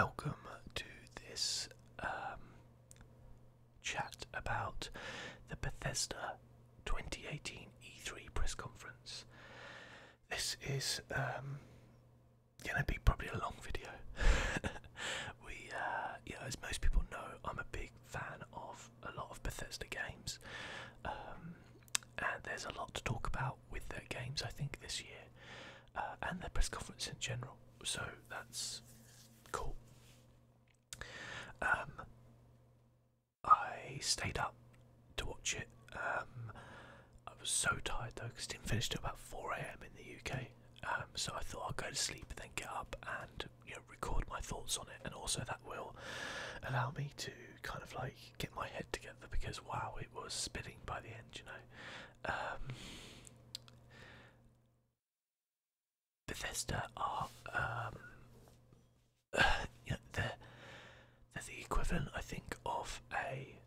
welcome to this chat about the Bethesda 2018 E3 press conference. This is going to be probably a long video. As most people know, I'm a big fan of a lot of Bethesda games, and there's a lot to talk about with their games, I think, this year, and their press conference in general. So that's cool. I stayed up to watch it. I was so tired though because it didn't finish till about 4 a.m. in the UK. So I thought I'd go to sleep and then get up and record my thoughts on it, and also that will allow me to kind of like get my head together because wow, it was spitting by the end. Bethesda are they're the equivalent, I think, of a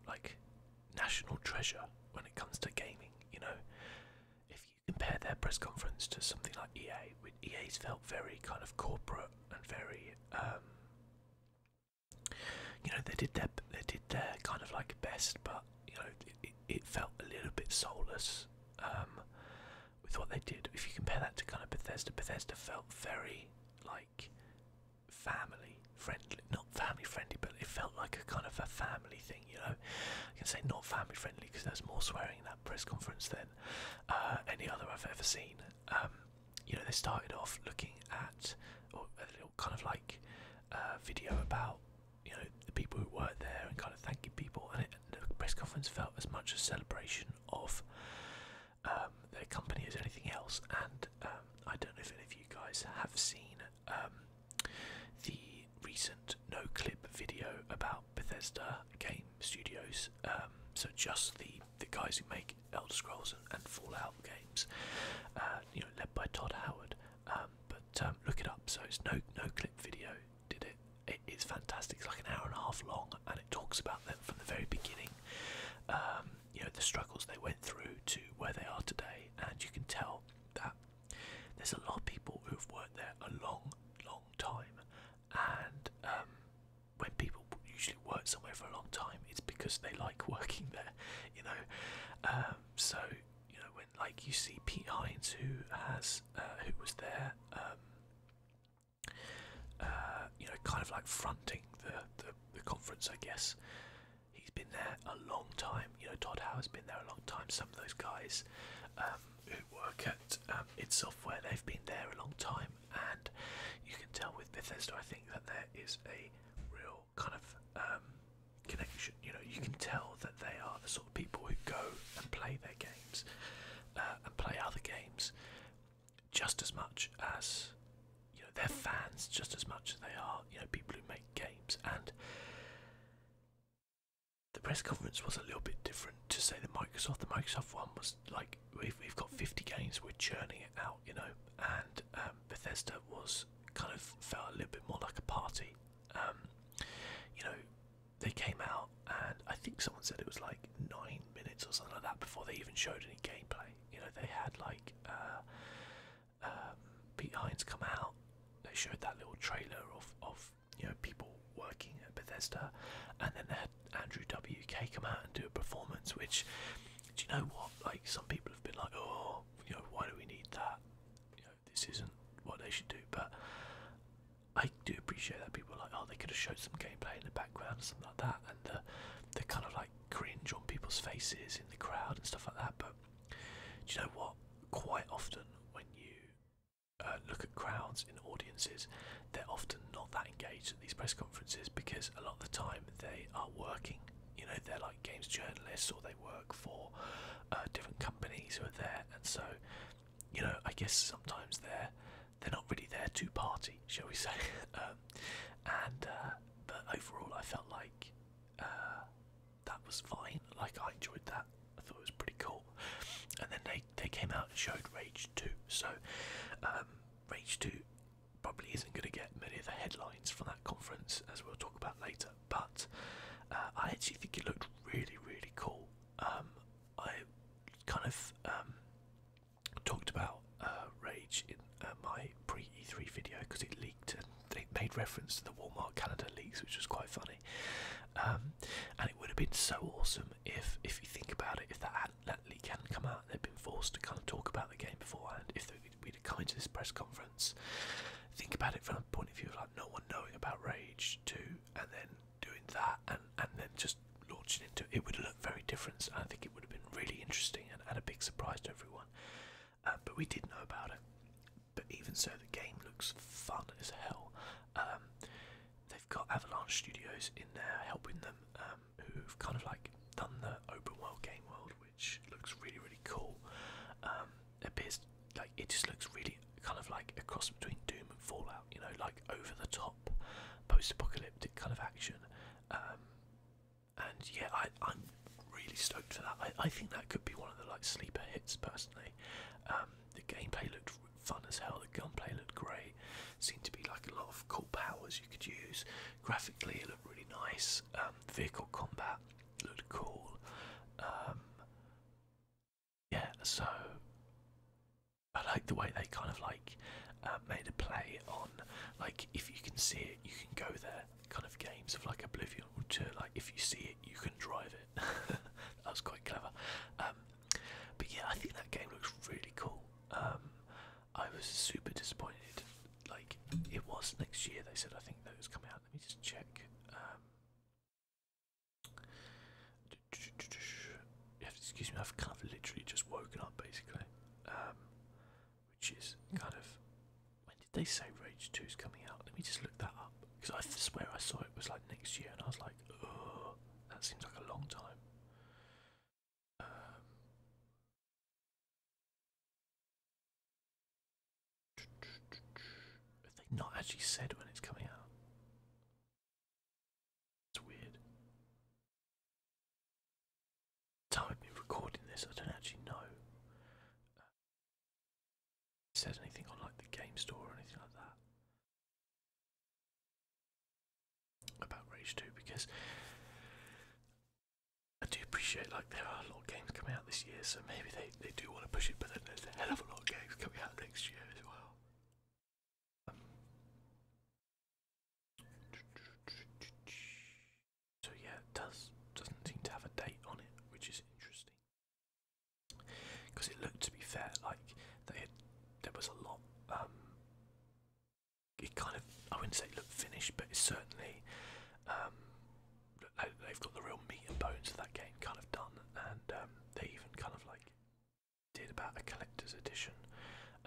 like national treasure when it comes to gaming. If you compare their press conference to something like EA, with EA's felt very kind of corporate and very they did their kind of like best, but it felt a little bit soulless with what they did. If you compare that to kind of Bethesda felt very like family friendly, not family friendly, but it felt like a kind of a family thing. I can say not family friendly because there's more swearing in that press conference than any other I've ever seen. They started off looking at a little kind of like video about the people who worked there and kind of thanking people, and the press conference felt as much a celebration of their company as anything else. And I don't know if any of you guys have seen the recent no clip video about Bethesda Game Studios, so just the guys who make Elder Scrolls and Fallout games, led by Todd Howard. But look it up. So it's no clip video. Did it? It's fantastic. It's like an hour and a half long, and it talks about them from the very beginning. The struggles they went through to where they are today, and you can tell that there's a lot of people who've worked there a long time, and when people usually work somewhere for a long time, it's because they like working there. So when like you see Pete Hines, who was there, kind of like fronting the conference, I guess. He's been there a long time. Todd Howard's been there a long time. Some of those guys who work at id Software, they've been there a long time, and you can tell with Bethesda, I think, that there is a real kind of connection. You can tell that they are the sort of people who go and play their games and play other games just as much as they're fans, just as much as they are people who make games. And the press conference was a little bit different to say the Microsoft one was like we've got 50 games, we're churning it out, and Bethesda was kind of felt a little bit more like a party. They came out, and I think someone said it was like 9 minutes or something like that before they even showed any gameplay. They had like Pete Hines come out. They showed that little trailer of people working at Bethesda, and then they had Andrew WK come out and do a performance. Which, do you know what? Like, some people have been like, oh, why do we need that? This isn't what they should do. But I do appreciate that people are like, oh, they could have showed some gameplay in the background or something like that, and the kind of like cringe on people's faces in the crowd and stuff like that. But do you know what? Quite often when you look at crowds in audiences, they're often not that engaged at these press conferences because a lot of the time they are working. They're like games journalists, or they work for different companies who are there, and so I guess sometimes they're not really there to party, shall we say. But overall, I felt like that was fine. Like, I enjoyed that. I thought it was pretty cool. And then they came out and showed Rage 2. So Rage 2 probably isn't going to get many of the headlines from that conference, as we'll talk about later. But I actually think it looked really, really cool. I kind of talked about Rage in my pre-E3 video because it leaked and it made made reference to the Walmart calendar leaks, which was quite funny. And it would have been so awesome if you think about it, if that leak hadn't come out, they'd been forced to kind of talk about the game beforehand. If we'd have come into this press conference, think about it from a point of view of like no one knowing about Rage 2, and then doing that, and then just launching into it, would have looked very different. And I think it would have been really interesting and a big surprise to everyone. But we did know about it. But even so, the game looks fun as hell. They've got Avalanche Studios in there helping them, who've kind of like done the open world game world, which looks really, really cool. It appears like it just looks really kind of like a cross between Doom and Fallout, you know, like over the top, post-apocalyptic kind of action. And yeah, I'm really stoked for that. I think that could be one of the like sleeper hits personally. The gameplay looked fun as hell. The gunplay looked great. Seemed to be like a lot of cool powers you could use. Graphically, it looked really nice. Vehicle combat looked cool. Yeah, so I like the way they kind of like made a play on like if you can see it, you can go there. Kind of games of like Oblivion, to like if you see it, you can drive it. That was quite clever. But yeah, I think that game looks really cool. I was super disappointed. Like it was next year. They said I think that it was coming out. Let me just check. You have to excuse me. I've kind of literally just woken up basically, which is kind of. When did they say Rage 2 is coming out? Let me just look that up because I swear I saw it was like next year, and I was like, oh, that seems like a long time. Have they not actually said when it's coming out? It's weird. The time I've been recording this, I don't actually know if it says anything on like the game store or anything like that about Rage 2, because I do appreciate like there are a lot of games coming out this year, so maybe they do want to push it, but then there's a hell of a lot of games coming out next year as well. So yeah, it doesn't seem to have a date on it, which is interesting. Because it looked, to be fair, like there was a lot. It kind of, I wouldn't say it looked finished, but it's certainly they've got the real meat and bones of that game kind of done, and they even kind of like did about a collector's edition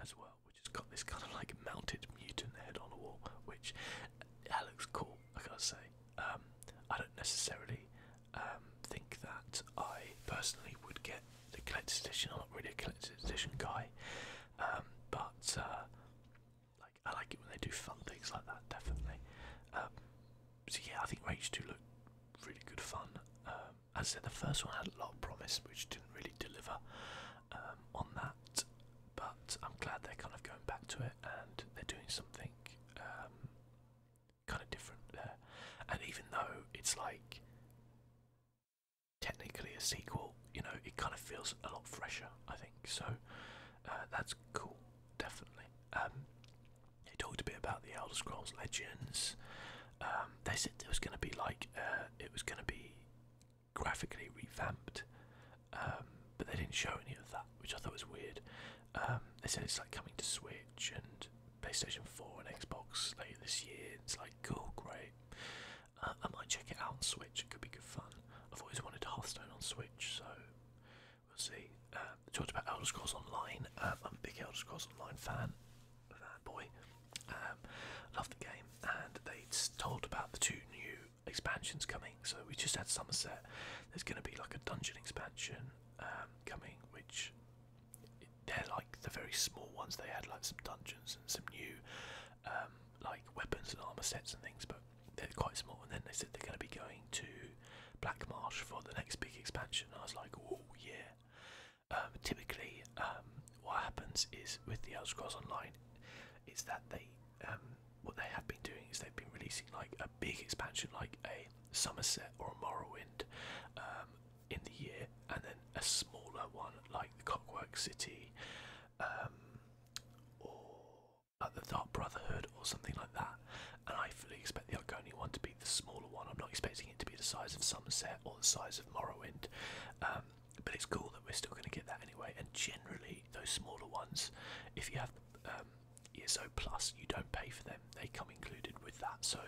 as well, which has got this kind of like mounted mutant head on a wall, which that looks cool. I gotta say, I don't necessarily think that I personally would get the collector's edition. I'm not really a collector's edition guy, but like I like it when they do fun things like that, definitely. So yeah, I think Rage 2 looked really good fun. As I said, the first one had a lot of promise, which didn't really deliver on that, but I'm glad they're kind of going back to it and they're doing something kind of different there. And even though it's like technically a sequel, you know, it kind of feels a lot fresher, I think. So that's cool, definitely. They talked a bit about the Elder Scrolls Legends. They said there was going to be like it was going to be graphically revamped, but they didn't show any of that, which I thought was weird. They said it's like coming to Switch and PlayStation 4 and Xbox later this year. It's like cool, great. I might check it out on Switch. It could be good fun. I've always wanted Hearthstone on Switch, so we'll see. They talked about Elder Scrolls Online. I'm a big Elder Scrolls Online fanboy. Love the game, and they told about the 2 new expansions coming. So we just had Somerset. There's going to be like a dungeon expansion coming, which they're like the very small ones. They had like some dungeons and some new like weapons and armor sets and things, but they're quite small. And then they said they're going to be going to Black Marsh for the next big expansion. I was like, oh yeah. Typically, what happens is with the Elder Scrolls Online is that they what they have been doing is they've been releasing like a big expansion, like a Somerset or a Morrowind, in the year, and then a smaller one like the Clockwork City, or like the Dark Brotherhood or something like that. And I expecting it to be the size of Somerset or the size of Morrowind, but it's cool that we're still going to get that anyway. And generally, those smaller ones, if you have ESO Plus, you don't pay for them; they come included with that. So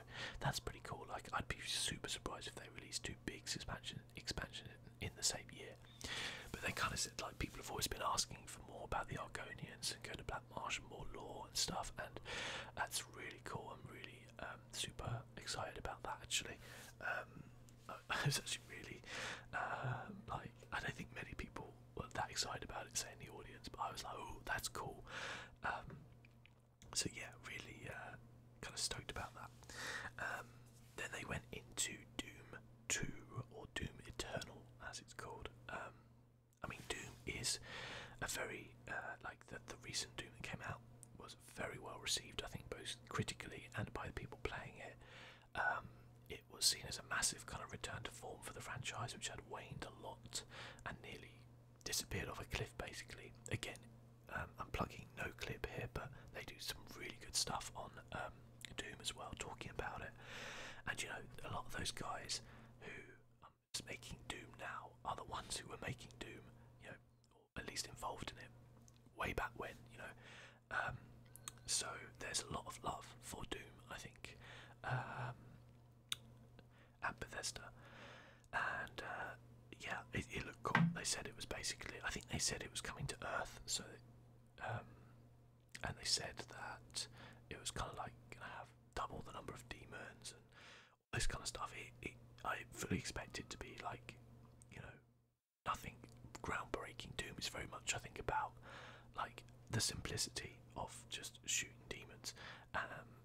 that's pretty cool. Like, I'd be super surprised if they released two big expansion in the same year. But they kind of said, like, people have always been asking for more about the Argonians and go to Black Marsh and more lore and stuff, and that's really cool. I'm really super excited about that, actually. I was actually really like, I don't think many people were that excited about it, say, in the audience, but I was like, oh, that's cool. So yeah, really kind of stoked about that. Then they went into Doom 2, or Doom Eternal as it's called. I mean, Doom is a very like the recent Doom that came out was very well received, I think, both critically and by the people playing it. It was seen as a massive kind of return to form for the franchise, which had waned a lot and nearly disappeared off a cliff, basically. Again, I'm plugging no clip here, but they do some really good stuff on Doom as well, talking about it. And you know, a lot of those guys who are making Doom now are the ones who were making Doom, you know, or at least involved in it way back when, you know. So there's a lot of love for Doom, I think, at Bethesda. And yeah, it looked cool. They said it was basically, I think they said it was coming to Earth, so and they said that it was kind of like going to have double the number of demons and all this kind of stuff. I fully expect it to be like, you know, nothing groundbreaking. Doom is very much, I think, about like the simplicity of just shooting demons.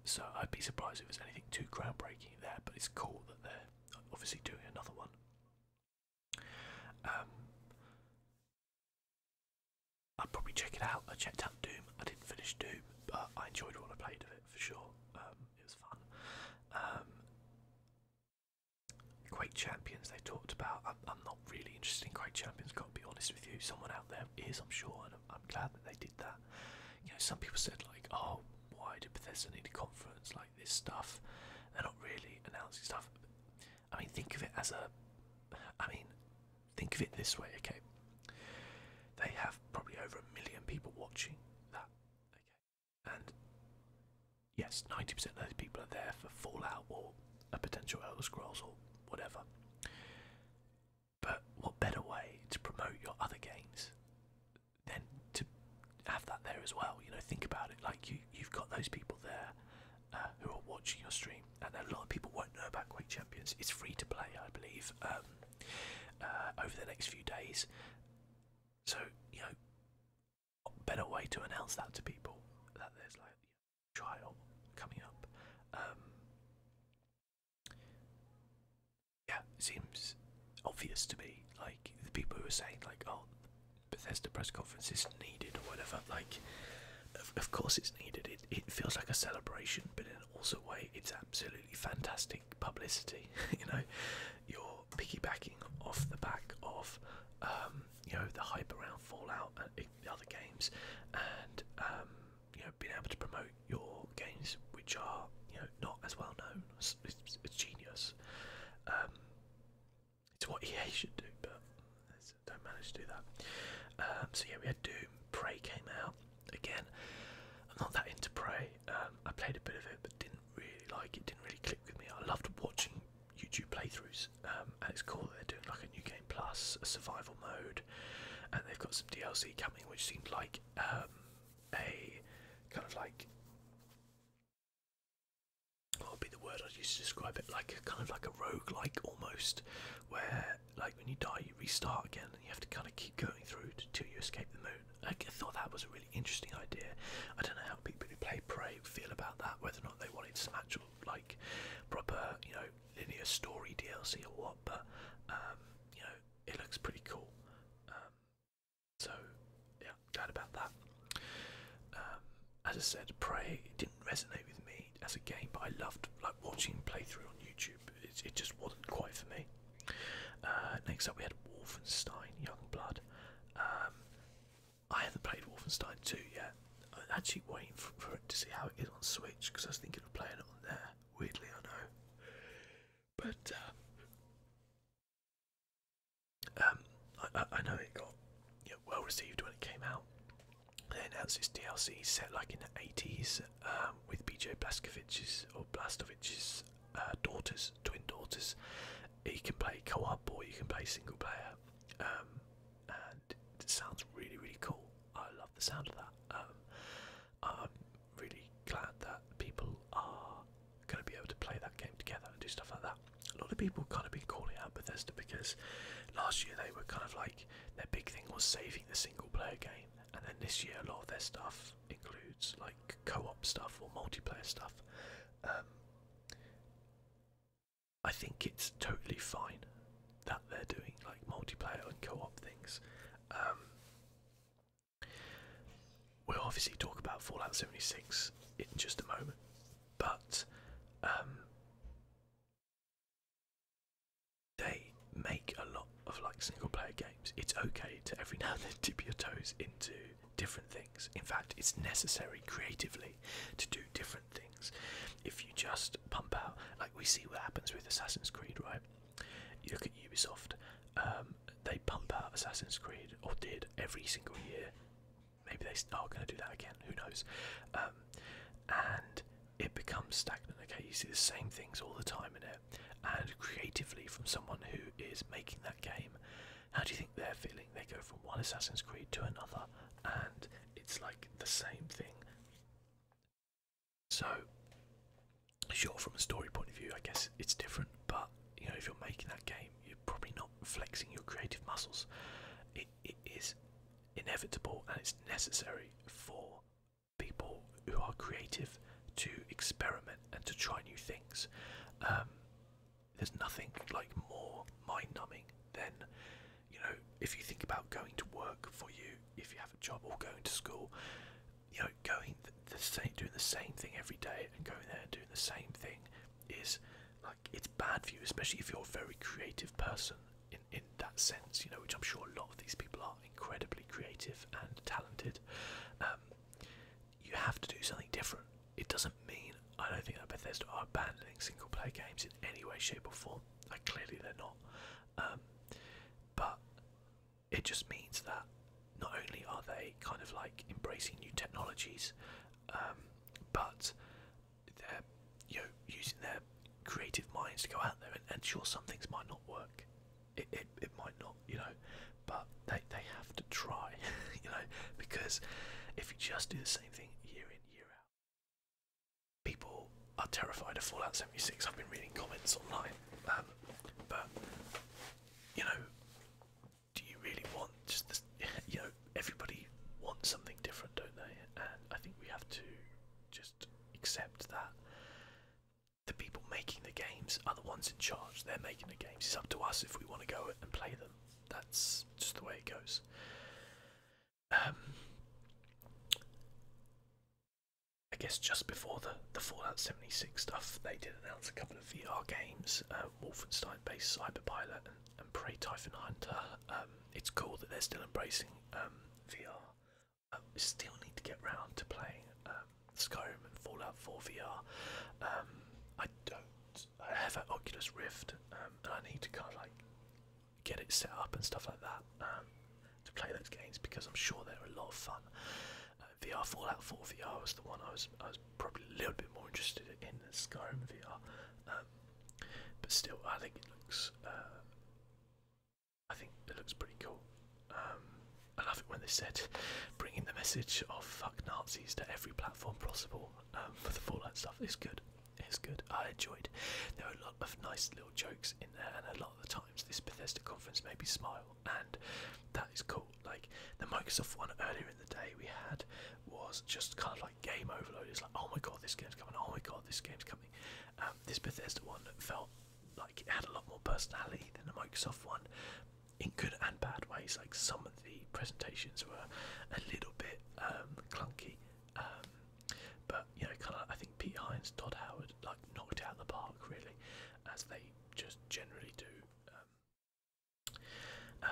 So I'd be surprised if there's anything too groundbreaking there, but it's cool that they're obviously doing another one. I'd probably check it out. I checked out Doom. I didn't finish Doom, but I enjoyed what I played of it for sure. It was fun. Quake Champions they talked about. I'm not really interested in Quake Champions, got to be honest with you. Someone out there is, I'm sure, and I'm glad that they did that. You know, some people said like, oh, why did Bethesda need a conference like this stuff? They're not really announcing stuff. I mean, think of it as a, think of it this way, okay? They have probably over 1 million people watching that, okay? And yes, 90% of those people are there for Fallout or a potential Elder Scrolls or whatever. But what better way to promote your other games than to have that there as well? You know, think about it. Like you've got those people there who are watching your stream, and a lot of people won't know about Quake Champions. It's free to play, I believe, over the next few days. So, you know, what better way to announce that to people that there's like a trial coming up? Yeah, it seems obvious to me. Like the people who are saying like, oh, Bethesda press conference is needed or whatever. Like, of course it's needed. It feels like a celebration, but in also a way, it's absolutely fantastic publicity. You know, you're piggybacking off the back of you know, the hype around Fallout and the other games, and you know, being able to promote your games which are, you know, not as well known. It's genius. It's what EA should do, but don't manage to do that. So yeah, we had Doom. Prey came out again. I'm not that into Prey. I played a bit of it, but didn't really like it. Didn't really click with me. I loved watching YouTube playthroughs, and it's cool that they're doing like a new game plus, a survival mode, and they've got some DLC coming, which seemed like a kind of like, what would be the word I'd use to describe it? Like a kind of like a roguelike almost, where like when you die you restart again and you have to kind of keep going through till you escape the moon. I thought that was a really interesting idea. I don't know how people who play Prey feel about that, whether or not they wanted some actual like proper, you know, linear story DLC or what, but you know, it looks pretty cool. So yeah, glad about that. As I said, Prey didn't resonate with me as a game, but I loved like watching playthrough on YouTube. It just wasn't quite for me. Next up we had Wolfenstein Youngblood. I haven't played Wolfenstein 2 yet. I'm actually waiting for it to see how it is on Switch, because I was thinking of playing it on there. Weirdly, I know. But I know it got well received when it came out. They announced this DLC set like in the 80s with BJ Blastovich's daughters, twin daughters. You can play co-op or you can play single player, and it sounds really really cool. I love the sound of that. I'm really glad that people are going to be able to play that game together and do stuff like that. A lot of people kind of been calling out Bethesda because last year they were kind of like their big thing was saving the single player game, and then this year a lot of their stuff includes like co-op stuff or multiplayer stuff. I think it's totally fine that they're doing like multiplayer and co-op things. We'll obviously talk about Fallout 76 in just a moment, but they make a lot of like single player games. It's okay to every now and then dip your toes into different things. In fact, it's necessary creatively to do different things. If you just pump out, like we see what happens with Assassin's Creed, right? You look at Ubisoft, they pump out Assassin's Creed, or did, every single year. Maybe they are going to do that again, who knows? And it becomes stagnant, okay? You see the same things all the time in it. And creatively, from someone who is making that game, how do you think they're feeling? They go from one Assassin's Creed to another, and it's like the same thing. So, sure, from a story point of view, I guess it's different, but you know, if you're making that game, you're probably not flexing your creative muscles. It is inevitable and it's necessary for people who are creative to experiment and to try new things. There's nothing like more mind-numbing than, you know, if you think about going to work for you, if you have a job, or going to school, you know, going doing the same thing every day and going there and doing the same thing is like, it's bad for you, especially if you're a very creative person in that sense, you know, which I'm sure a lot of these people are incredibly creative and talented. You have to do something different. It doesn't mean, I don't think that Bethesda are abandoning single player games in any way, shape or form. Like, clearly they're not. But it just means that not only are they kind of like embracing new technologies, but they're, you know, using their creative minds to go out there, and sure, some things might not work. It might not, you know, but they have to try, you know, because if you just do the same thing year in, year out, people are terrified of Fallout 76. I've been reading comments online, but you know, do you really want just this? You know, everybody wants something different, don't they? And I think we have to just accept that the people making the games are the ones in charge. They're making the games. It's up to us if we want to go and play them. That's just the way it goes. I guess just before the Fallout 76 stuff, they did announce a couple of VR games, Wolfenstein-based Cyberpilot and Prey Typhon Hunter. It's cool that they're still embracing VR. We still need to get round to playing Skyrim and Fallout 4 VR. I have an Oculus Rift, and I need to kind of like get it set up and stuff like that to play those games, because I'm sure they're a lot of fun. VR Fallout 4 VR was the one I was probably a little bit more interested in than Skyrim VR, but still, I think it looks pretty cool. I love it when they said bringing the message of fuck Nazis to every platform possible for the Fallout stuff. It's good. It's good. I enjoyed. There were a lot of nice little jokes in there, and a lot of the times this Bethesda conference made me smile, and that is cool. Like the Microsoft one earlier in the day we had was just kind of like game overload. It's like, oh my god, this game's coming. Oh my god, this game's coming. This Bethesda one felt like it had a lot more personality than the Microsoft one, in good and bad ways. Like some of the presentations were a little bit clunky, but you know, kind of, I think Pete Hines, Todd Howard, like knocked it out of the park really, as they just generally do.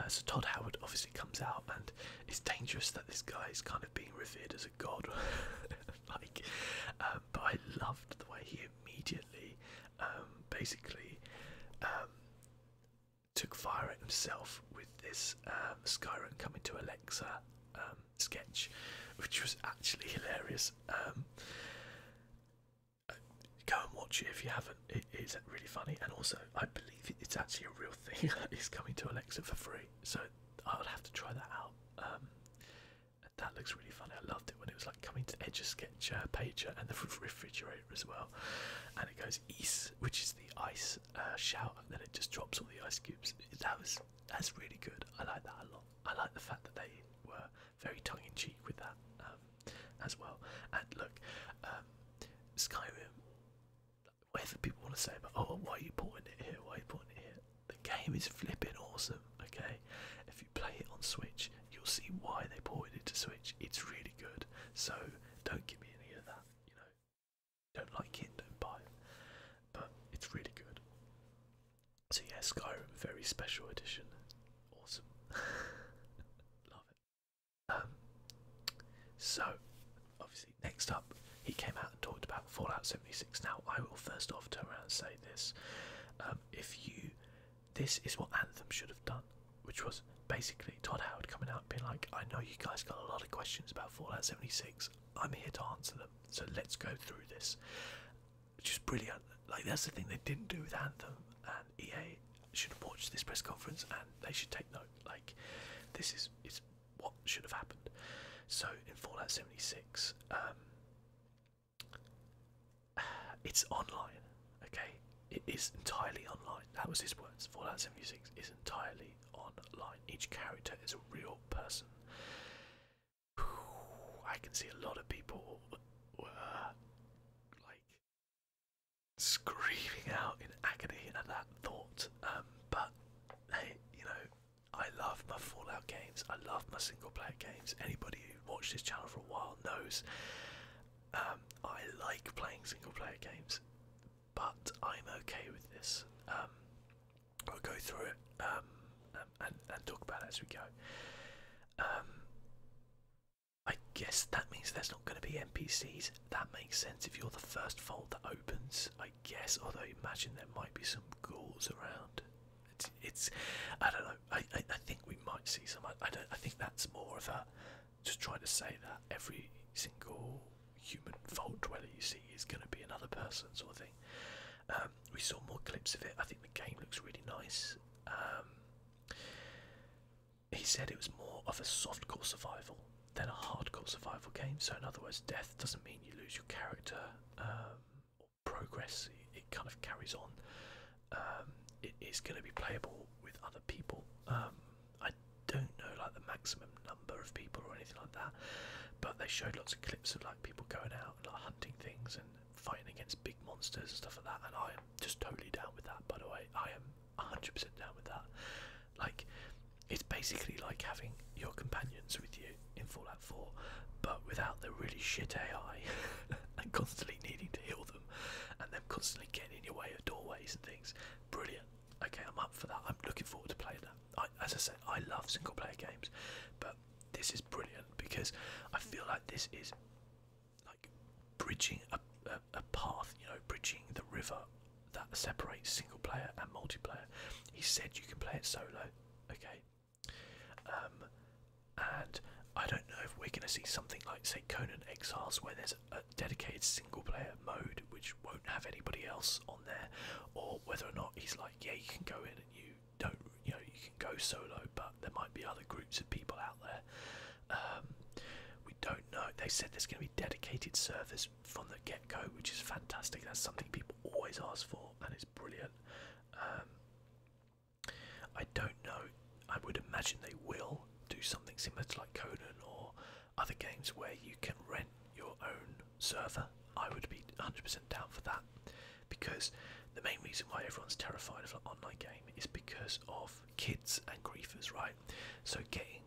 So Todd Howard obviously comes out, and it's dangerous that this guy is kind of being revered as a god. But I loved the way he immediately basically himself with this Skyrim coming to Alexa sketch, which was actually hilarious. Go and watch it if you haven't. It is really funny, and also I believe it's actually a real thing. It's coming to Alexa for free, so I'll have to try that out. That looks really funny. I loved it when it was like coming to Edge a Sketch pager and the refrigerator as well, and it goes "Is," which is the ice shout, and then it just drops all the ice cubes. That's really good. I like that a lot. I like the fact that they were very tongue-in-cheek with that as well. And look, Skyrim, whatever people want to say about, oh, why are you porting it here? Why are you porting it here? The game is flipping awesome. Okay, if you play it on Switch, you'll see why they ported it to Switch. It's really good. So don't give me any of that. You know, don't like it, don't buy it. But it's really good. So yeah, Skyrim, very special edition. Awesome. Love it. So obviously next up, he came out and talked about Fallout 76. Now I will first off turn around and say this. This is what Anthem should have done, which was basically Todd Howard coming out and being like, I know you guys got a lot of questions about Fallout 76. I'm here to answer them. So let's go through this. Which is brilliant. Like, that's the thing they didn't do with Anthem, and EA should have watched this press conference and they should take note. Like, this is what should have happened. So in Fallout 76, it's online, okay? It is entirely online. That was his words. Fallout 76 is entirely online. Each character is a real person. I can see a lot of people were like screaming out in agony at that thought. But hey, you know, I love my Fallout games. I love my single player games. Anybody who watched this channel for a while knows I like playing single player games, but I'm okay with this. I'll go through it and talk about it as we go. I guess that means there's not going to be NPCs. That makes sense if you're the first vault that opens, I guess, although imagine there might be some ghouls around. It's I don't know. I think we might see some. I think that's more of a just trying to say that every single human vault dweller you see is going to be another person sort of thing. We saw more clips of it. I think the game looks really nice. He said it was more of a softcore survival than a hardcore survival game. So in other words, death doesn't mean you lose your character or progress. It kind of carries on. It is going to be playable with other people. I don't know like the maximum number of people or anything like that, but they showed lots of clips of like people going out and like hunting things and fighting against big monsters and stuff like that, and I am just totally down with that. By the way, I am 100% down with that. Like, it's basically like having your companions with you in Fallout 4, but without the really shit AI and constantly needing to heal them and them constantly getting in your way of doorways and things. Brilliant. Okay, I'm up for that. I'm looking forward to playing that. As I said, I love single player games, but this is brilliant because I feel like this is like bridging a path, you know, bridging the river that separates single player and multiplayer. He said you can play it solo, okay, and I don't know if we're going to see something like, say, Conan Exiles, where there's a dedicated single player mode which won't have anybody else on there, or whether or not he's like, yeah, you can go in and you don't, you know, you can go solo, but there might be other groups of people out there. We don't know. They said there's going to be dedicated servers from the get-go, which is fantastic. That's something people always ask for, and it's brilliant. I don't know. I would imagine they will do something similar to like Conan or other games where you can rent your own server. I would be 100% down for that, because the main reason why everyone's terrified of an online game is because of kids and griefers, right? So getting,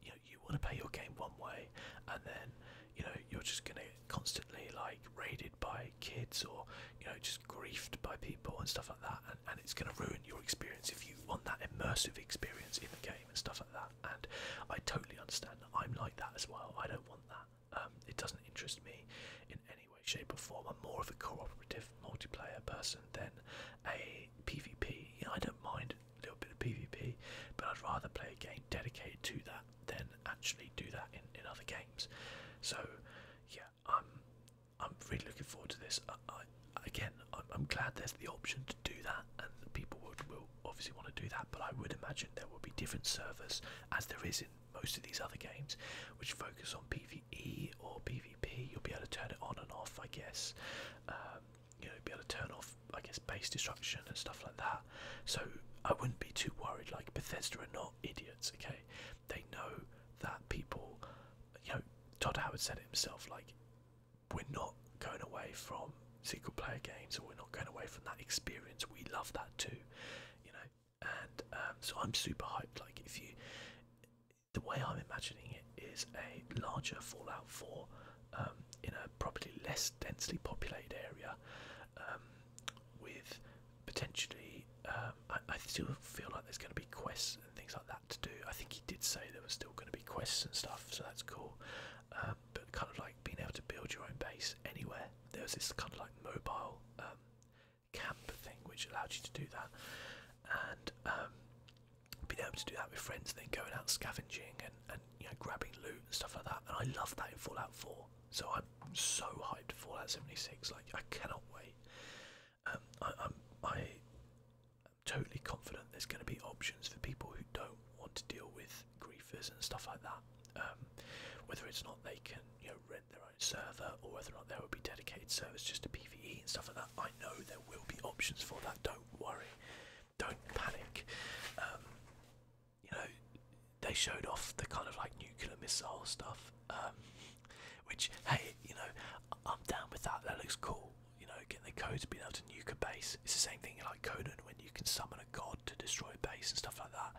you know, you want to play your game one way, and then, you know, you're just going to constantly like raided by kids, or, you know, just griefed by people and stuff like that, and it's going to ruin your experience if you want that immersive experience in the game and stuff like that. And I totally understand. I'm like that as well. I don't want that. It doesn't interest me in any way, shape or form. I'm more of a cooperative multiplayer person than a PvP. You know, I don't mind a little bit of PvP. looking forward to this. I'm glad there's the option to do that, and people will obviously want to do that. But I would imagine there will be different servers, as there is in most of these other games, which focus on PvE or PvP. You'll be able to turn it on and off, I guess. You'll be able to turn off, I guess, base destruction and stuff like that. So I wouldn't be too worried. Like, Bethesda are not idiots, okay? They know that people, Todd Howard said it himself, like, we're not going away from single player games, or we're not going away from that experience. We love that too, and so I'm super hyped. Like, the way I'm imagining it is a larger Fallout 4 in a probably less densely populated area, with potentially I still feel like there's going to be quests and things like that to do. I think he did say there was still going to be quests and stuff, so that's cool. But kind of like being able to build your own base anywhere. There was this kind of like mobile camp thing which allowed you to do that, and being able to do that with friends, then going out scavenging and grabbing loot and stuff like that. And I love that in Fallout 4. So I'm so hyped for Fallout 76. Like, I cannot wait. I'm totally confident there's going to be options for people who don't want to deal with griefers and stuff like that. Whether it's not they can rent their own server, or whether or not there will be dedicated servers just to PvE and stuff like that. I know there will be options for that. Don't worry. Don't panic. They showed off the kind of like nuclear missile stuff, which, hey, I'm down with that. That looks cool. Getting the codes, being able to nuke a base. It's the same thing like Conan, when you can summon a god to destroy a base and stuff like that.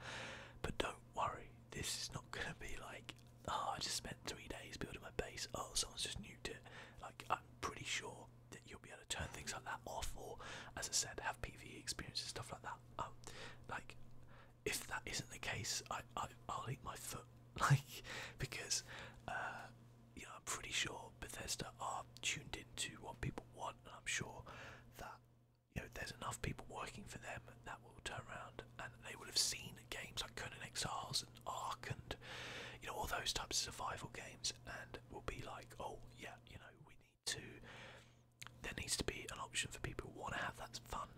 But don't worry, this is not going to be like, oh, I just spent 3 days building my base. Oh, someone's just nuked it. Like, I'm pretty sure that you'll be able to turn things like that off, or, as I said, have PvE experiences, stuff like that. Like, if that isn't the case, I'll eat my foot. Like, because I'm pretty sure Bethesda are tuned into what people want, and I'm sure that there's enough people working for them that will turn around, and they will have seen games like Conan Exiles and Ark and all those types of survival games, and will be like, oh yeah, there needs to be an option for people who want to have that fun,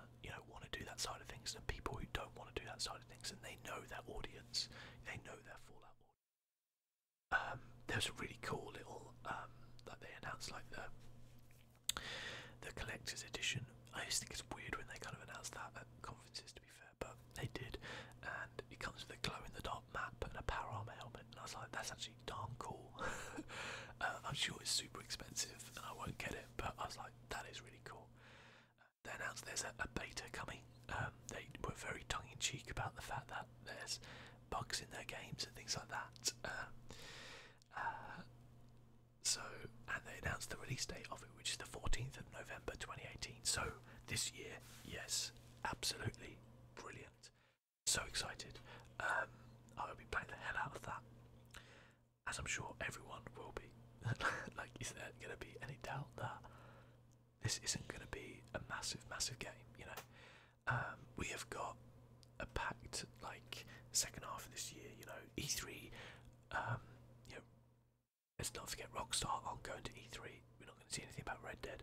want to do that side of things, and people who don't want to do that side of things, and they know their audience, they know their Fallout audience. There's a really cool little that they announced, like the collector's edition. I just think it's weird when they kind of announce that at conferences, to be fair, but they did, and it comes with a glow-in-the-dark map and a power armor helmet, and I was like, that's actually darn cool. I'm sure it's super expensive and I won't get it, but I was like, that is really cool. They announced there's a beta coming. They were very tongue-in-cheek about the fact that there's bugs in their games and things like that. And they announced the release date of it, which is the 14th of November 2018. So this year, yes, absolutely brilliant. So excited. I will be playing the hell out of that, as I'm sure everyone will be. Like, is there going to be any doubt that this isn't going to be a massive, massive game? We have got a packed second half of this year. E3. Let's not forget Rockstar aren't going to E3. We're not going to see anything about Red Dead,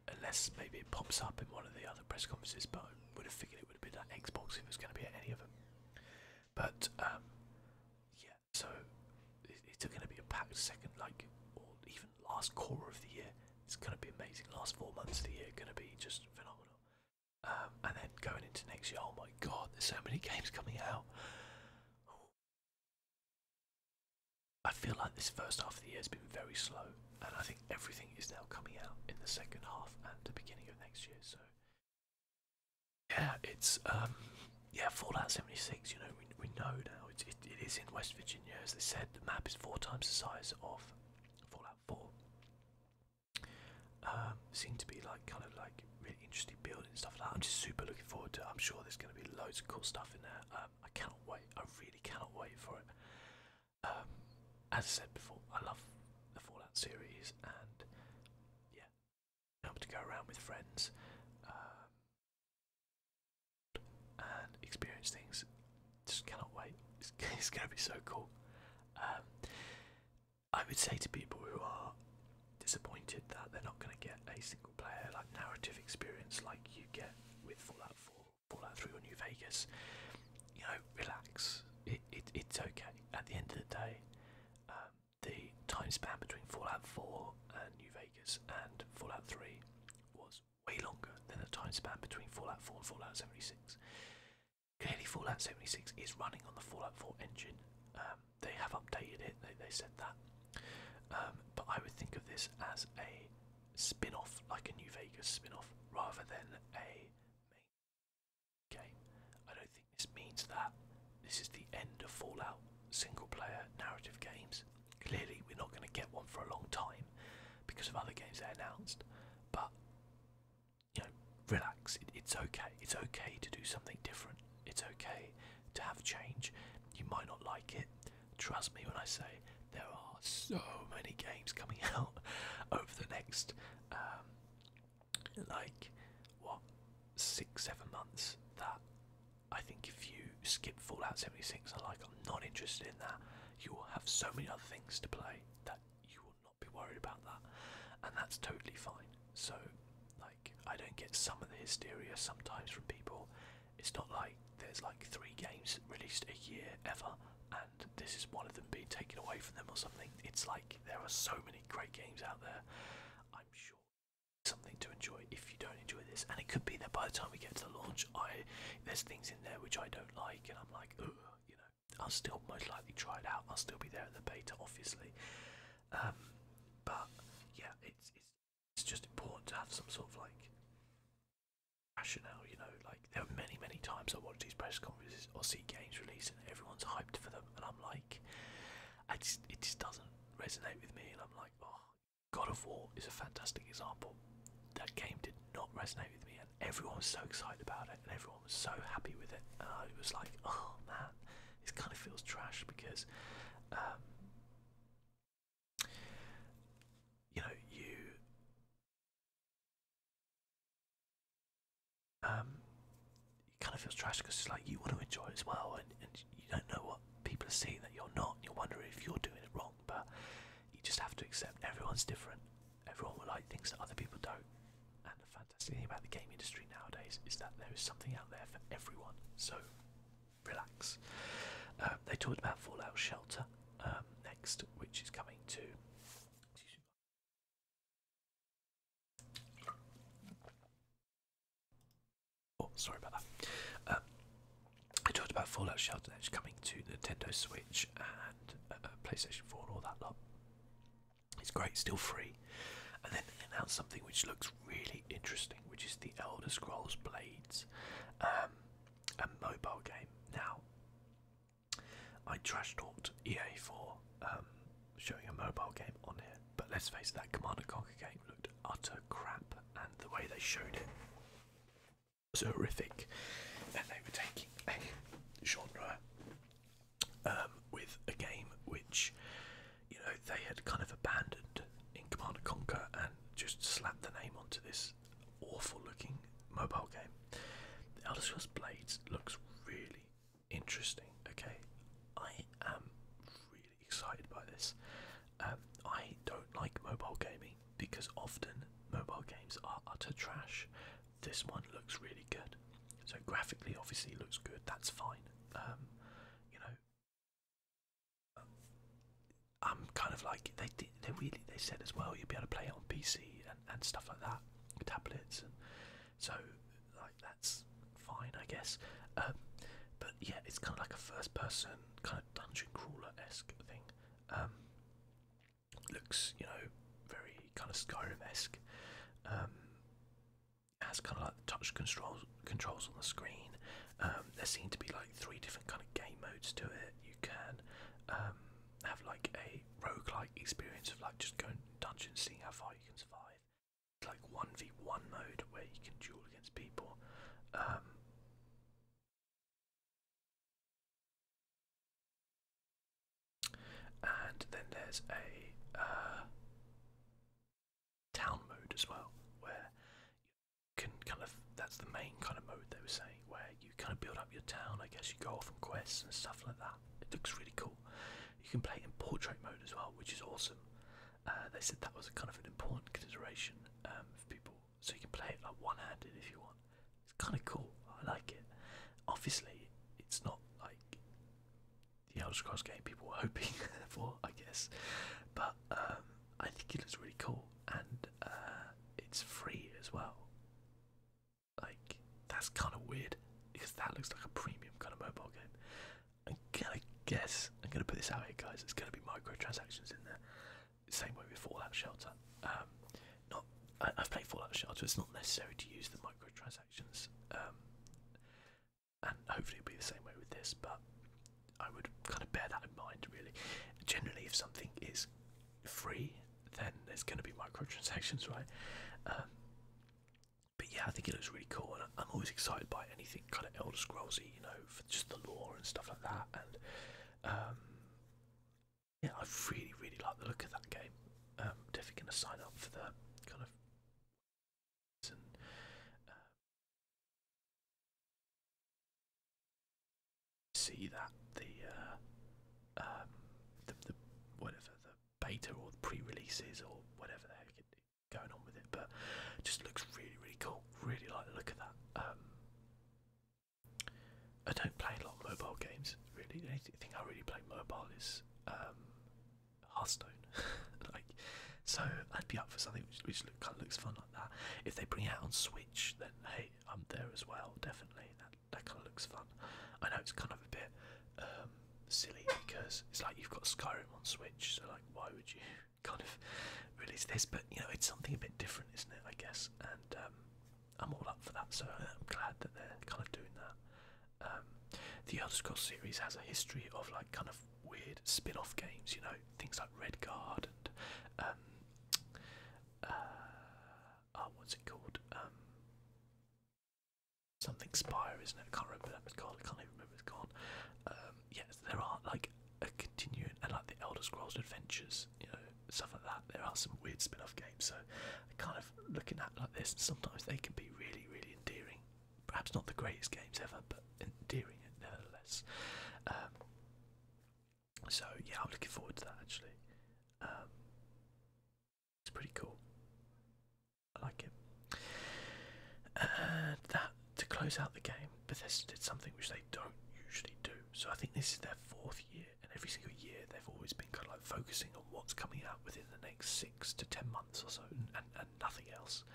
unless maybe it pops up in one of the other press conferences. But I would have figured it would have been at Xbox if it was going to be at any of them. But yeah, so it's going to be a packed second, or even last quarter of the year. It's going to be amazing. Last 4 months of the year are going to be just phenomenal. And then going into next year, oh my god, there's so many games coming out. I feel like this first half of the year has been very slow, and I think everything is now coming out in the second half and the beginning of next year. So yeah, it's Fallout 76. We know now it is in West Virginia, as they said. The map is 4 times the size of Fallout 4. Seem to be kind of really interesting building and stuff like that. I'm just super looking forward to it. I'm sure there's going to be loads of cool stuff in there. I cannot wait. I really cannot wait for it. As I said before, I love the Fallout series, and yeah, being able to go around with friends and experience things, just cannot wait. It's going to be so cool. I would say to people who are disappointed that they're not going to get a a single player like narrative experience like you get with Fallout 4, Fallout 3 or New Vegas, you know, relax. It's okay. At the end of the day, the time span between Fallout 4 and New Vegas and Fallout 3 was way longer than the time span between Fallout 4 and Fallout 76. Clearly Fallout 76 is running on the Fallout 4 engine. They have updated it, they said that. But I would think of this as a spin-off, like a New Vegas spin-off, rather than a main game. I don't think this means that this is the end of Fallout single-player narrative games. Clearly we're not going to get one for a long time because of other games they announced, but you know, relax. It's okay. It's okay to do something different. It's okay to have change. You might not like it. Trust me when I say there are so many games coming out over the next like what 6-7 months that I think if you skip Fallout 76 and like I'm not interested in that, you will have so many other things to play that you will not be worried about that, and that's totally fine. So like I don't get some of the hysteria sometimes from people. It's not like there's like 3 games released a year ever and this is one of them being taken away from them or something. It's like there are so many great games out there. I'm sure something to enjoy if you don't enjoy this, and it could be that by the time we get to the launch there's things in there which I don't like and I'm like, ugh, you know, I'll still most likely try it out. I'll still be there at the beta obviously, but yeah, it's just important to have some sort of like rationale, you know. Like there are many times I watch these press conferences or see games released and everyone's hyped for them and I'm like, it just doesn't resonate with me, and I'm like, oh, God of War is a fantastic example. That game did not resonate with me and everyone was so excited about it and everyone was so happy with it, and I was like, oh man, this kind of feels trash because you know, it kind of feels trash because it's like you want to enjoy it as well, and you don't know what people are seeing that you're not. You're wondering if you're doing it wrong, but you just have to accept everyone's different. Everyone will like things that other people don't, and the fantastic thing about the game industry nowadays is that there is something out there for everyone. So relax. They talked about Fallout Shelter next, which is coming to. Oh, sorry about that. I talked about Fallout Shelter, which is coming to Nintendo Switch and PlayStation 4 and all that lot. It's great, still free. And then they announced something which looks really interesting, which is the Elder Scrolls Blades, a mobile game. Now, I trash talked EA for showing a mobile game on here, but let's face it, that Command & Conquer game looked utter crap, and the way they showed it was horrific. And they were taking a genre with a game which, you know, they had kind of abandoned in Command & Conquer and just slapped the name onto this awful looking mobile game. The Elder Scrolls Blades looks really interesting. Okay, I am really excited by this. I don't like mobile gaming because often mobile games are utter trash. This one looks really good. So graphically, obviously, it looks good. That's fine. You know, I'm kind of like they said as well. You'll be able to play it on PC and stuff like that, tablets, and so like that's fine, I guess. But yeah, it's kind of like a first-person kind of dungeon crawler-esque thing. Looks, you know, very kind of Skyrim-esque. Has kind of like the touch controls on the screen. There seem to be like 3 different kind of game modes to it. You can have like a roguelike experience of like just going dungeons, seeing how far you can survive. Like 1v1 mode where you can duel against people. And then there's a town mode as well, where you can kind of, that's the main kind of mode they were saying, where you kind of build up your town. I guess you go off on quests and stuff like that. It looks really cool. You can play in portrait mode as well, which is awesome. They said that was a kind of an important consideration for so you can play it like one-handed if you want. It's kind of cool. I like it. Obviously, it's not like the Elder Scrolls game people were hoping for, I guess, but I think it looks really cool, and it's free as well. Like, that's kind of weird because that looks like a premium kind of mobile game. I'm gonna put this out here, guys. It's gonna be microtransactions in there, same way with Fallout Shelter. I've played Fallout Shelter. It's not necessary to use the microtransactions, and hopefully it'll be the same way with this. But I would kind of bear that in mind, really. Generally, if something is free, then there's going to be microtransactions, right? But yeah, I think it looks really cool, and I'm always excited by anything kind of Elder Scrollsy, you know, for just the lore and stuff like that. And yeah, I really, really like the look of that game. Definitely going to sign up for the kind of and see that the whatever the beta or the pre-releases or whatever the heck is going on with it, but just looks really, really cool. Really like the look of that. I don't play a lot of mobile games. Really, the only thing I really play mobile is Hearthstone. Like, so I'd be up for something which kind of looks fun like that. If they bring it out on Switch, then hey, I'm there as well. Definitely, that kind of looks fun. I know it's kind of a bit silly because it's like you've got Skyrim on Switch, so like why would you kind of release this? But you know, it's something a bit different, isn't it? I guess, and I'm all up for that. So I'm glad that they're kind of doing that. The Elder Scrolls series has a history of like kind of weird spin-off games, you know, things like Redguard and what's it called? Something Spire, isn't it? I can't remember that it's called. I can't even remember what it's called. Yes, there are like a continuing, and like the Elder Scrolls Adventures, you know, stuff like that. There are some weird spin-off games, so I kind of looking at it like this, and sometimes they can be really, really endearing. Perhaps not the greatest games ever, but endearing nevertheless. So yeah, I'm looking forward to that actually. It's pretty cool. I like it. And that, to close out the game, Bethesda did something which they don't usually do. So I think this is their 4th year, and every single year they've always been kind of like focusing on what's coming out within the next 6 to 10 months or so, and nothing else.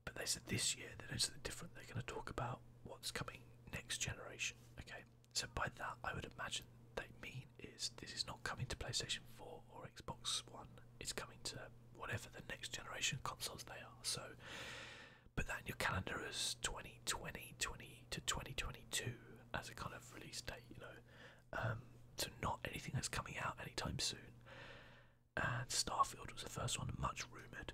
But they said this year they're doing something different. They're going to talk about what's coming next generation. Okay, so by that I would imagine they mean is this is not coming to PlayStation 4 or Xbox One. It's coming to whatever the next generation consoles they are. So put that in your calendar as 2020 to 2022 as a kind of release date, you know. So not anything that's coming out anytime soon. And Starfield was the first one, much rumoured.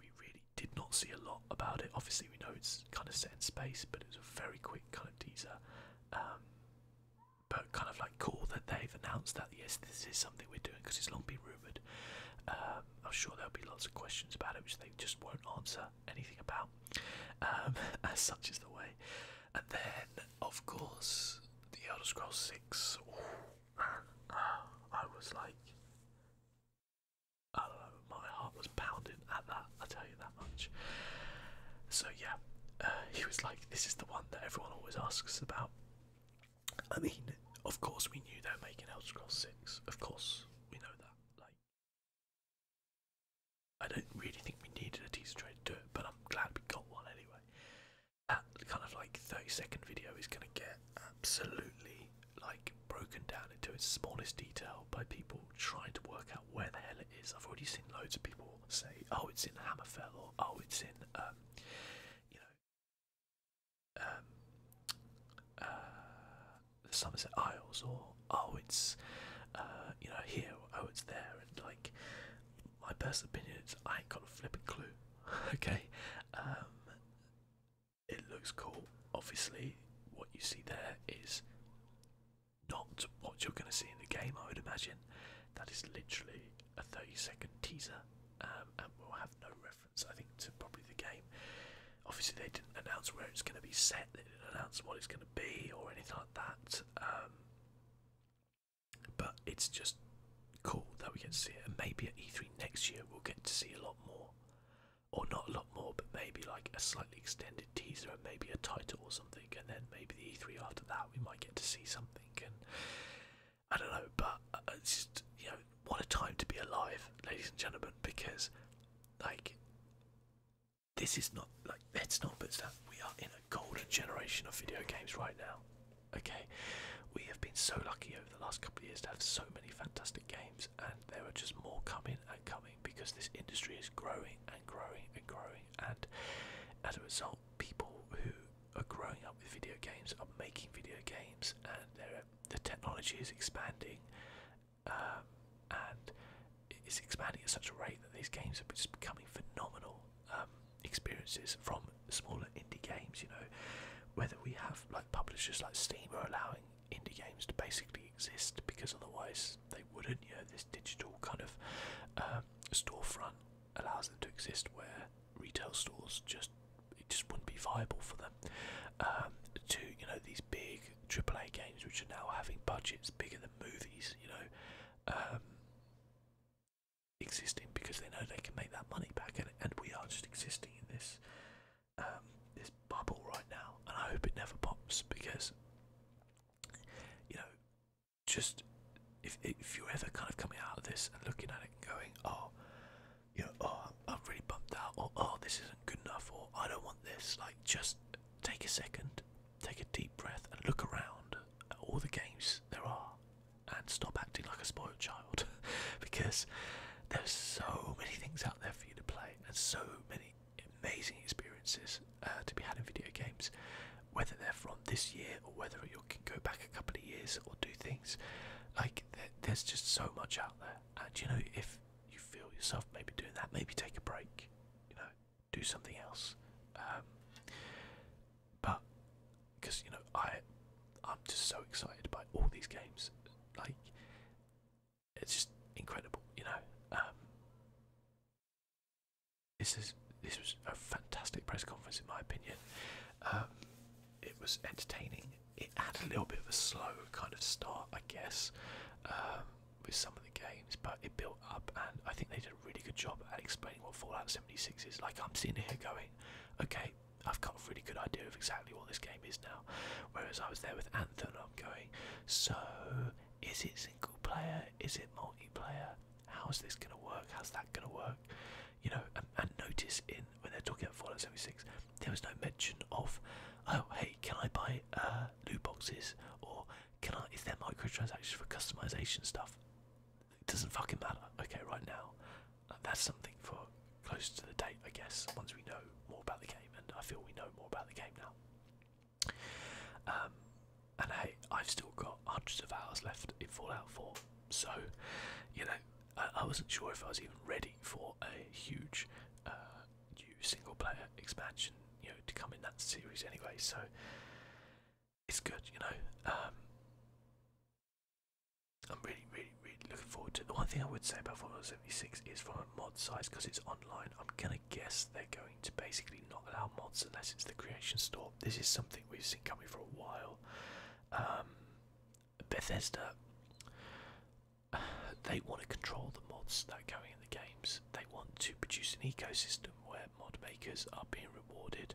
We really did not see a lot about it. Obviously we know it's kind of set in space, but it was a very quick kind of teaser. But kind of like cool that they've announced that yes, this is something we're doing, because it's long been rumoured. I'm sure there'll be lots of questions about it which they just won't answer anything about, as such is the way. And then of course the Elder Scrolls 6. I was like, I don't know, my heart was pounding at that, I'll tell you that much. So yeah, he was like, this is the one that everyone always asks about. I mean, of course we knew they were making Elder Scrolls 6, of course we know that. Like, I don't really think we needed a teaser trailer to do it, but I'm glad we got one anyway. That kind of like 30-second video is going to get absolutely like broken down into its smallest detail by people trying to work out where the hell it is. I've already seen loads of people say, oh, it's in Hammerfell, or oh, it's in you know, the Somerset Isles, or oh, it's you know, here, or oh, it's there. And like, my personal opinion is I ain't got a flipping clue. Okay, it looks cool. Obviously what you see there is not what you're going to see in the game, I would imagine. That is literally a 30-second teaser, and we'll have no reference, I think, to probably the game. Obviously they didn't announce where it's going to be set, they didn't announce what it's going to be or anything like that, but it's just cool that we get to see it, and maybe at E3 next year we'll get to see a lot more or not a lot more, but maybe like a slightly extended teaser and maybe a title or something, and then maybe the E3 after that we might get to see something. And I don't know, but it's just, what a time to be alive, ladies and gentlemen, because like this is not like, let's not put that, we are in a golden generation of video games right now. Okay, we have been so lucky over the last couple of years to have so many fantastic games, and there are just more coming and coming because this industry is growing and growing and growing, and as a result, people who are growing up with video games are making video games, and the technology is expanding, and it's expanding at such a rate that these games are just becoming phenomenal experiences from smaller indie games. Whether we have like publishers like Steam are allowing indie games to basically exist because otherwise they wouldn't. This digital kind of storefront allows them to exist where retail stores just wouldn't be viable for them. To these big AAA games which are now having budgets bigger than movies, existing because they know they can make that money back, and we are just existing in this this bubble right now, and I hope it never pops, because just if you're ever kind of coming out of this and looking at it and going, I'm really bummed out, or this isn't good enough, or I don't want this, like, just take a second, take a deep breath and look around at all the games there are and stop acting like a spoiled child because there's so many things out there for you to play and so many amazing experiences to be had in video games, whether they're from this year or whether you can go back a couple of years or do things like there's just so much out there. And if you feel yourself maybe doing that, maybe take a break, do something else, but because I'm just so excited by all these games, like it's just incredible. This was a fantastic press conference in my opinion. It was entertaining. It had a little bit of a slow kind of start, I guess, with some of the games, but it built up, and I think they did a really good job at explaining what Fallout 76 is. Like, I'm sitting here going, okay, I've got a really good idea of exactly what this game is now. Whereas I was there with Anthem, and I'm going, so is it single player? Is it multiplayer? How's this going to work? How's that going to work? And notice when they're talking about Fallout 76, there was no mention of, oh, hey, can I buy loot boxes, or is there microtransactions for customization stuff? It doesn't fucking matter. Okay, right now, that's something for close to the date, I guess, once we know more about the game, and I feel we know more about the game now. And hey, I've still got hundreds of hours left in Fallout 4, so I wasn't sure if I was even ready for a huge new single player expansion, to come in that series anyway, so it's good, I'm really, really, really looking forward to it. The one thing I would say about Fallout 76 is from a mod size, because it's online, I'm gonna guess they're going to basically not allow mods unless it's the creation store. This is something we've seen coming for a while. Bethesda, they want to control the mods that go in the games. They want to produce an ecosystem where mod makers are being rewarded,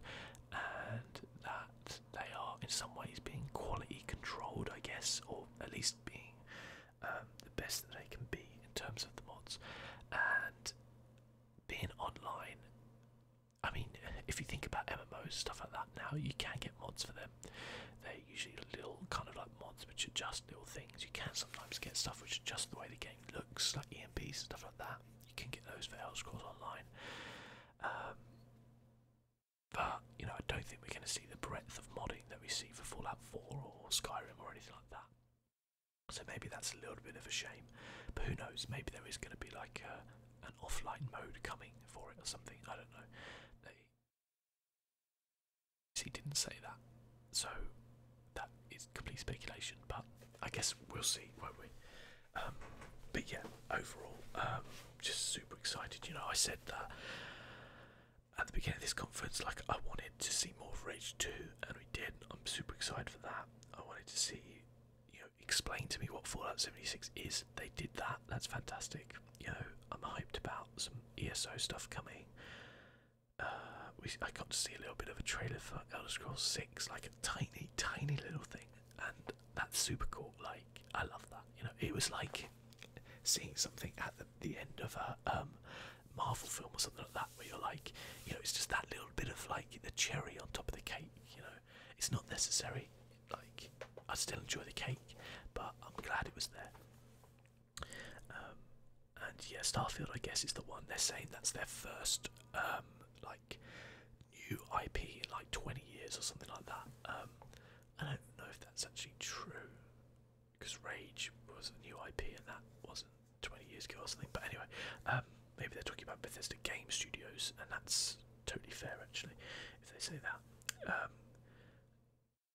and that they are in some ways being quality controlled, I guess, or at least being the best that they can be in terms of the mods. And being online, I mean, if you think about MMOs, stuff like that now, you can get mods for them. They're usually little kind of like mods which adjust little things. You can sometimes get stuff which adjust the way the game looks, like EMPs, stuff like that. You can get those for Elder Scrolls Online. But, I don't think we're going to see the breadth of modding that we see for Fallout 4 or Skyrim or anything like that. So maybe that's a little bit of a shame. But who knows, maybe there is going to be like an offline mode coming for it or something. I don't know. He didn't say that. So that is complete speculation, but I guess we'll see, won't we? But yeah, overall, just super excited. I said that at the beginning of this conference, like, I wanted to see more of Rage 2, and we did. I'm super excited for that. I wanted to see, explain to me what Fallout 76 is. They did that. That's fantastic. I'm hyped about some ESO stuff coming. I got to see a little bit of a trailer for Elder Scrolls 6, like a tiny, tiny little thing, and that's super cool. Like, I love that. You know, it was like seeing something at the end of a Marvel film or something like that, where you're like, you know, it's just that little bit of like the cherry on top of the cake. You know, it's not necessary. Like, I still enjoy the cake, but I'm glad it was there. And yeah, Starfield, I guess, is the one. They're saying that's their first like new IP in like 20 years or something like that. I don't know if that's actually true, because Rage was a new IP and that wasn't 20 years ago or something. But anyway, maybe they're talking about Bethesda Game Studios, and that's totally fair actually if they say that,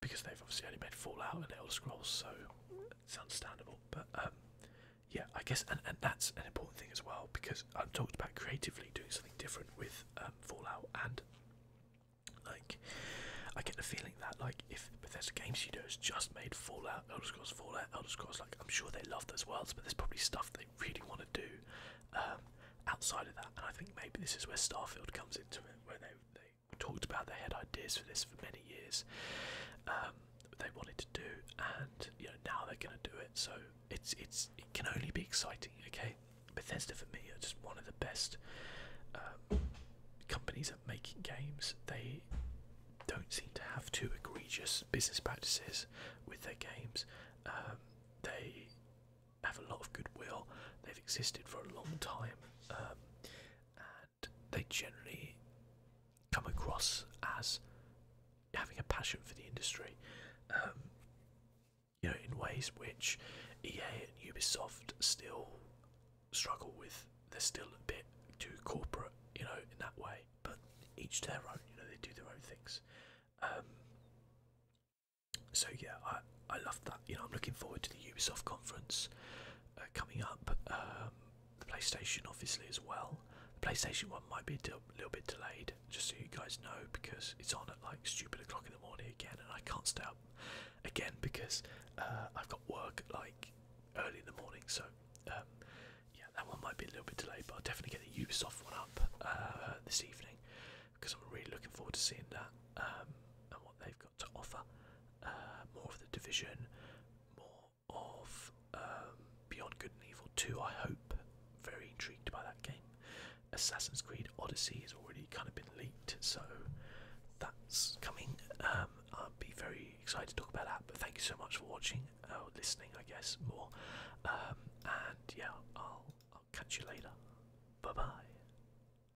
because they've obviously only made Fallout and Elder Scrolls, so it's understandable. But yeah, I guess, and that's an important thing as well, because I've talked about creatively doing something different with Fallout, and like, I get the feeling that like if Bethesda Game Studios just made Fallout, Elder Scrolls, like, I'm sure they love those worlds, but there's probably stuff they really want to do outside of that, and I think maybe this is where Starfield comes into it, where they talked about, they had ideas for this for many years, they wanted to do, and you know, now they're going to do it. So it can only be exciting. Okay, Bethesda for me are just one of the best companies at making games. They don't seem to have too egregious business practices with their games. They have a lot of goodwill. They've existed for a long time, and they generally come across as having a passion for the industry, you know, in ways which EA and Ubisoft still struggle with. They're still a bit too corporate, you know, in that way, but each their own, you know, they do their own things. So yeah, I love that. You know, I'm looking forward to the Ubisoft conference coming up, the PlayStation obviously as well. The PlayStation one might be a little bit delayed, just so you guys know, because it's on at like stupid o'clock in the morning again, and I can't stay up again because I've got work like early in the morning. So yeah, that one might be a little bit delayed, but I'll definitely get the Ubisoft one up this evening, because I'm really looking forward to seeing that and what they've got to offer. More of the Division, more of Beyond Good and Evil 2, I hope. Very intrigued by that game. Assassin's Creed Odyssey has already kind of been leaked, so that's coming. I'll be very excited to talk about that, but thank you so much for watching, or listening I guess more, and